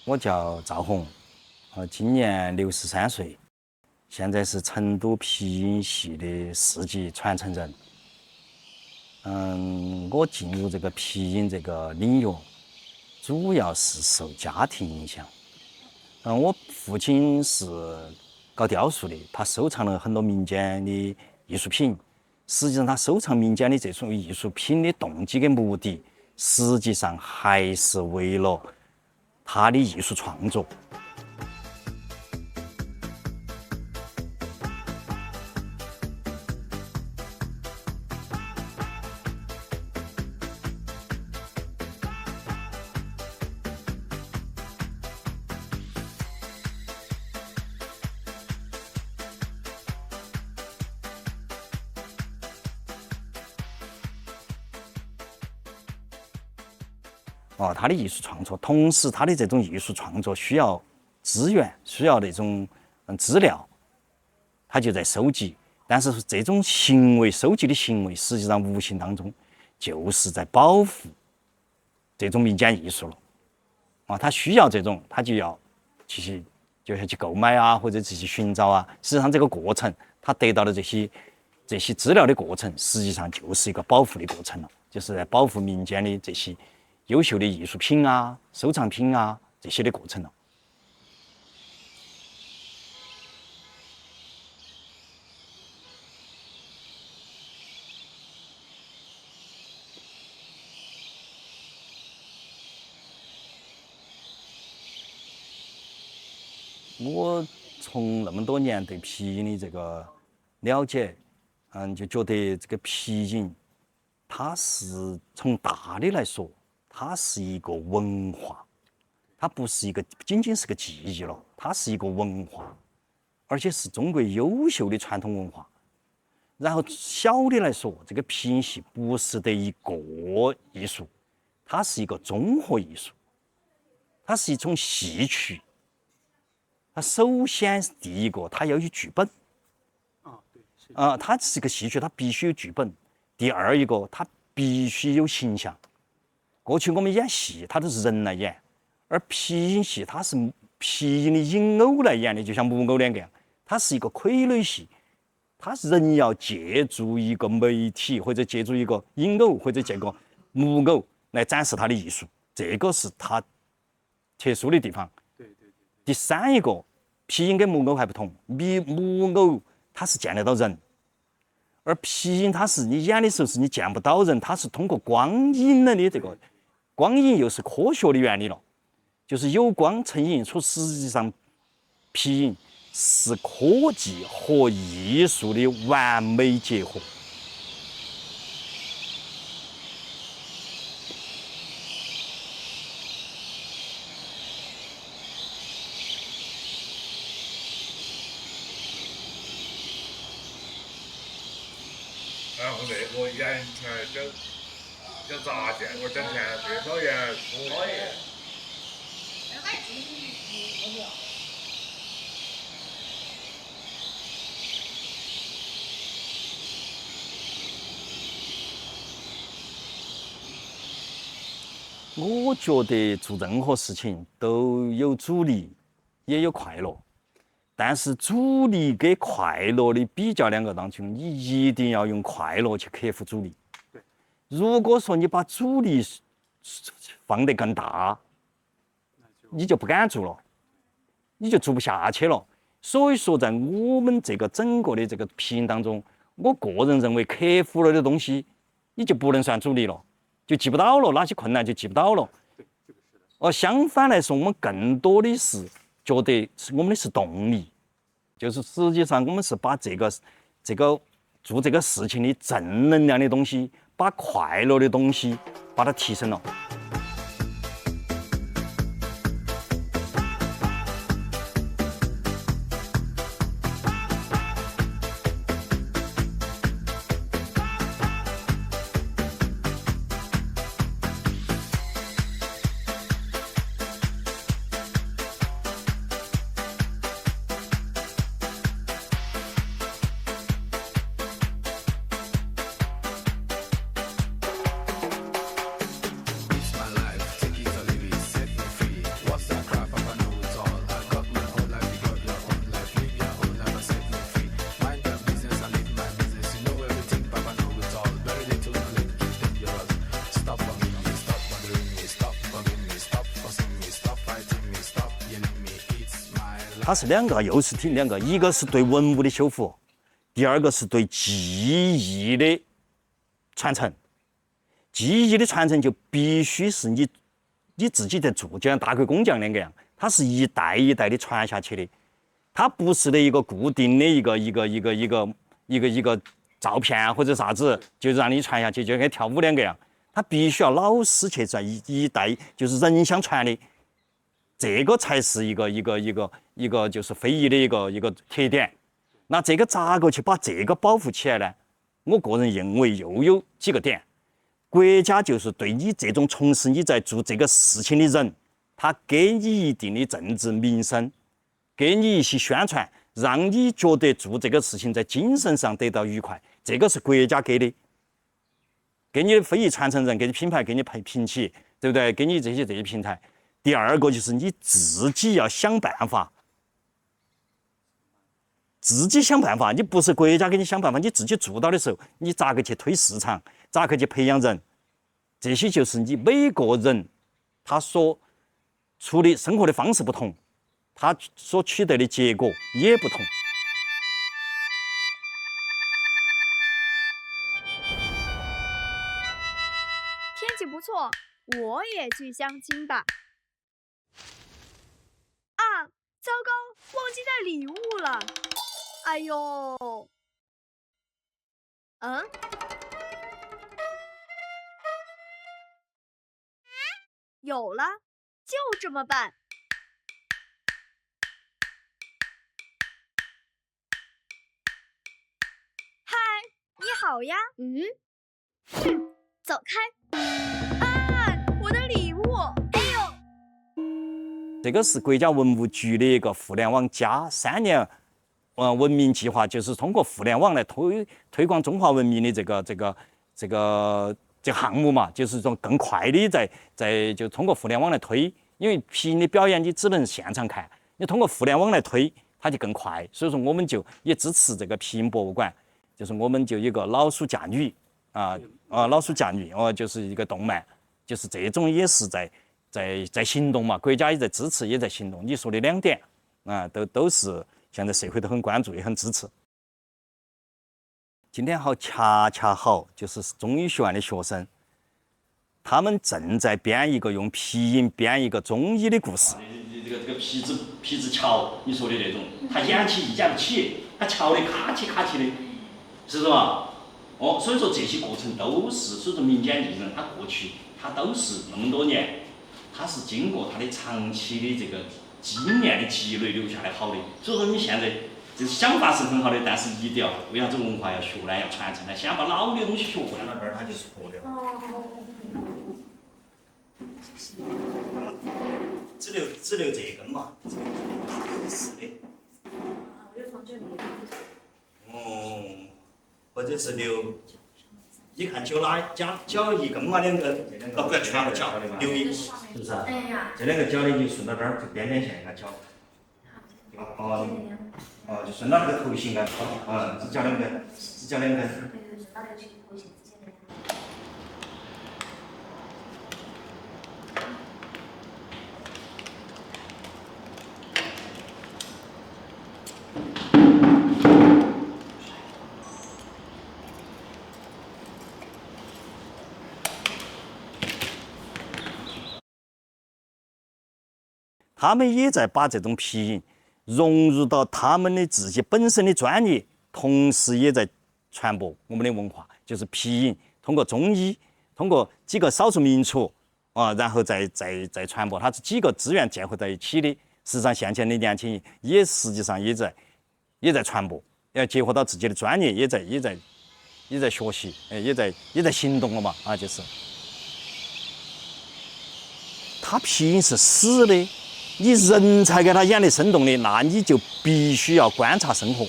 我叫赵红，今年63岁，现在是成都皮影戏的4级传承人。我进入这个皮影这个领域，主要是受家庭影响。我父亲是搞雕塑的，他收藏了很多民间的艺术品。实际上，他收藏民间的这种艺术品的动机跟目的，实际上还是为了他的艺术创作。他的艺术创作，同时他的这种艺术创作需要资源，需要那种资料，他就在收集。但是这种行为，收集的行为，实际上无形当中就是在保护这种民间艺术了。他需要这种，他就要去购买啊，或者去寻找啊。实际上这个过程，他得到的这些资料的过程，实际上就是一个保护的过程了，就是在保护民间的这些优秀的艺术品啊、收藏品啊这些的过程了。我从那么多年对皮影的这个了解，就觉得这个皮影，它是从大的来说，它是一个文化，它不是仅仅是个技艺了，它是一个文化，而且是中国优秀的传统文化。然后小的来说，这个皮影戏不是得一个艺术，它是一个综合艺术，它是一种戏曲。它首先第一个，它要有剧本。它是个戏曲，它必须有剧本。第二一个，它必须有形象。过去我们演戏，它都是人来演，而皮影戏它是皮影的影偶来演的，就像木偶两个样。它是一个傀儡戏，它是人要借助一个媒体，或者借助一个影偶，或者借个木偶来展示它的艺术，这个是它特殊的地方。第三一个，皮影跟木偶还不同，木偶它是见得到人，而皮影它是你演的时候是你见不到人，它是通过光影来的。这个光影又是科学的原理了，就是有光成影，说实际上皮影是科技和艺术的完美结合。然后那个盐菜叫杂件，我整天最讨厌火。我觉得做任何事情都有阻力，也有快乐。但是阻力跟快乐的比较两个当中，你一定要用快乐去克服阻力。如果说你把阻力放得更大，你就不敢做了，你就做不下去了。所以说，在我们这个整个的这个皮影当中，我个人认为克服了的东西，你就不能算阻力了，就记不到了，哪些困难就记不到了。相反来说，我们更多的是觉得我们的是动力，就是实际上我们是把这个做这个事情的正能量的东西，把快乐的东西，把它提升了。它是两个，又是听两个，一个是对文物的修复，第二个是对技艺的传承。技艺的传承就必须是你自己在做，就像大魁工匠那个样，它是一代一代的传下去的，它不是的一个固定的一个照片或者啥子，就让你传下去，就跟跳舞两个样，它必须要老师去传，一代就是人相传的，这个才是一个就是非遗的一个特点。那这个咋个去把这个保护起来呢？我个人认为又有几个点。国家就是对你这种从事你在做这个事情的人，他给你一定的政治名声，给你一些宣传，让你觉得做这个事情在精神上得到愉快，这个是国家给的，给你的非遗传承人，给你品牌，给你评起，对不对？给你这些平台。第二个就是你自己要想办法，你不是国家给你想办法，你自己做到的时候，你咋个去推市场，咋个去培养人，这些就是你每个人他所处理生活的方式不同，他所取得的结果也不同。天气不错，我也去相亲吧。啊，糟糕，忘记带礼物了。哎呦，有了，就这么办。嗨，你好呀。走开。啊，我的礼物！哎呦，这个是国家文物局的一个互联网加3年文明计划，就是通过互联网来推广中华文明的这个项目嘛，就是说更快的在就通过互联网来推，因为皮影的表演你只能现场看，你通过互联网来推，它就更快。所以说我们就也支持这个皮影博物馆，就是我们就有一个老鼠嫁女老鼠嫁女就是一个动漫，就是这种也是在行动嘛，国家也在支持，也在行动。你说的2点都是现在社会都很关注，也很支持。今天恰好就是中医学院的学生，他们正在编一个用皮影编一个中医的故事。这个皮子桥，你说的那种，他演起演不起，他桥的卡起的，是不是嘛？所以说这些过程都是，所以说民间艺人他过去他都是那么多年，他是经过他的长期的这个经验的积累留下来好的。所以说你现在这想法是很好的，但是一定要为啥子文化要学呢？要传承呢？先把老的东西学会了，那边它就是活的。只留这一根嘛，是的。或者是留，你看就拿绞一根嘛，2根，不要全部绞，留一，是不是？这2个绞的就顺到这儿，就边线给它绞。就顺到这个头型给它绞，只绞2根，只绞2根。他们也在把这种皮影融入到他们的自己本身的专业，同时也在传播我们的文化，就是皮影通过中医，通过几个少数民族然后再传播，它是几个资源结合在一起的。实际上，现前的年轻人实际上也在传播，要结合到自己的专业，也在学习，也在行动了嘛就是。他皮影是死的。你人才给他演得生动的，那你就必须要观察生活。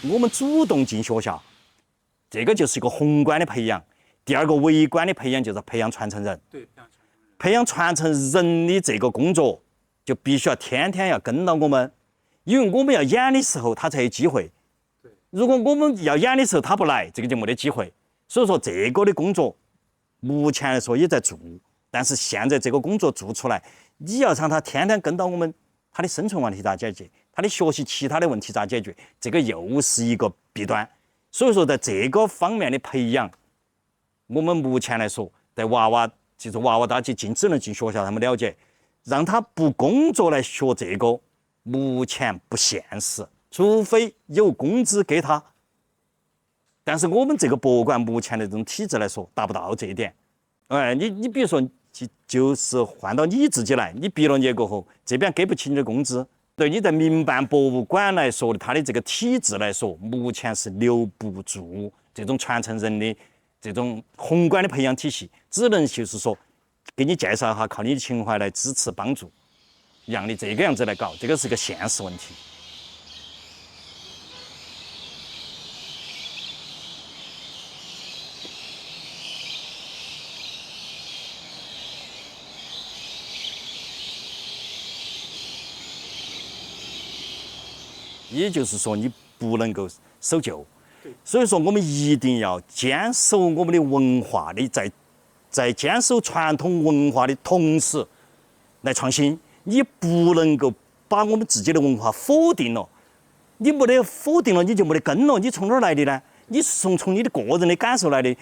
我们主动进学校，这个就是一个宏观的培养；第二个微观的培养就是培养传承人。对，培养传承人的这个工作，就必须要天天要跟到我们。因为我们要演的时候，他才有机会。如果我们要演的时候他不来，这个就没得机会。所以说这个的工作，目前来说也在做，但是现在这个工作做出来，你要让他天天跟到我们，他的生存问题咋解决？他的学习其他的问题咋解决？这个又是一个弊端。所以说，在这个方面的培养，我们目前来说，在娃娃大只能进学校，他们了解，让他不工作来学这个，目前不现实，除非有工资给他。但是我们这个博物馆目前的这种体制来说，达不到这一点。哎，你比如说，就是换到你自己来，你毕了业过后，这边给不起你的工资。对你在民办博物馆来说，它的这个体制来说，目前是留不住这种传承人的这种宏观的培养体系，只能就是说给你介绍一下，靠你的情怀来支持帮助，让你这个样子来搞，这个是个现实问题。也就是说，你不能够守旧，所以说我们一定要坚守我们的文化的，在坚守传统文化的同时，来创新。你不能够把我们自己的文化否定了，你没得否定了，你就没得根了。你从哪儿来的呢？你是从你的个人的感受来的，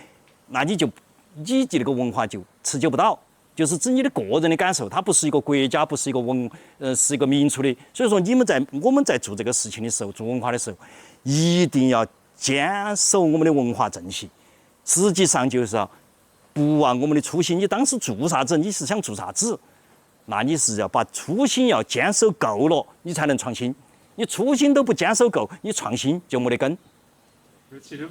那你的那个文化就持久不到。就是指你的个人的感受，它不是一个国家，不是一个是一个民族的。所以说，我们在做这个事情的时候，做文化的时候，一定要坚守我们的文化正气。实际上就是要不忘我们的初心。你当时做啥子，你是想做啥子，那你是要把初心要坚守够了，你才能创新。你初心都不坚守够，你创新就没得根。其实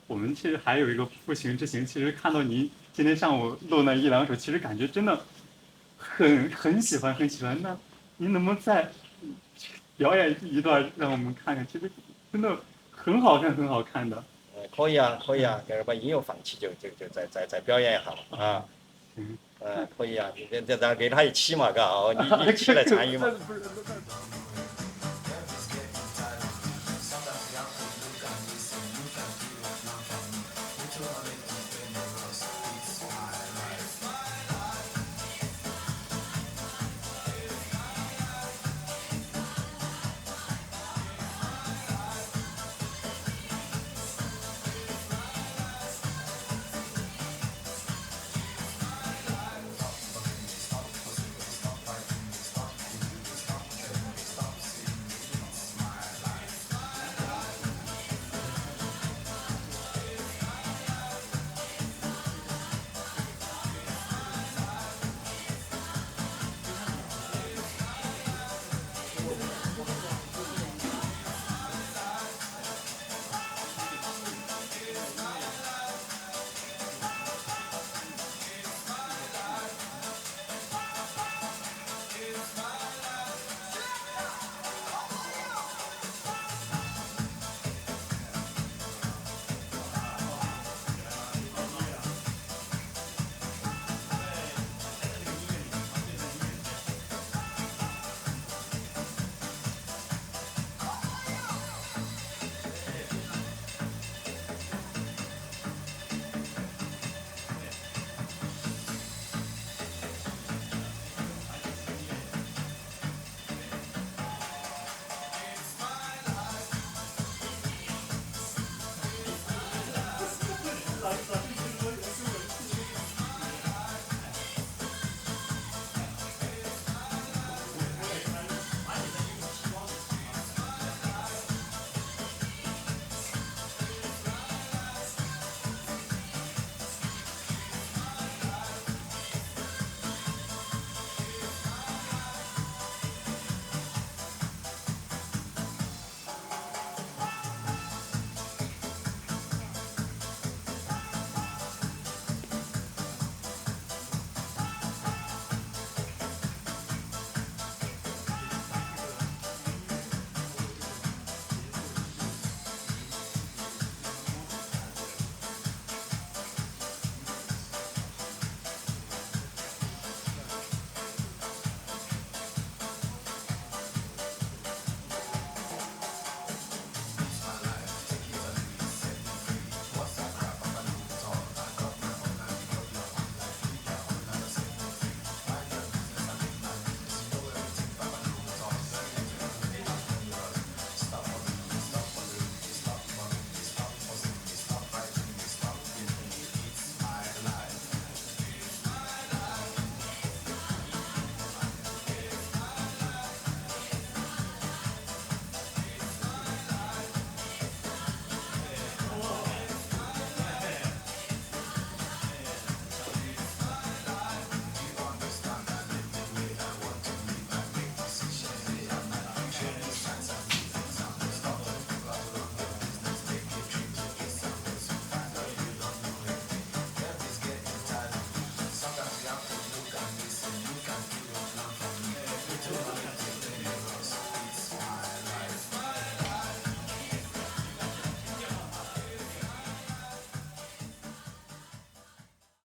我们其实还有一个复兴之行，其实看到您今天上午录那一两首，其实感觉真的很喜欢，很喜欢。那您能不能再表演一段让我们看看？其实真的很好看，很好看的。可以啊，可以啊，待会儿把音乐放起就再表演一下嘛啊。可以啊，咱给他一起嘛，嘎，你一起来参与嘛。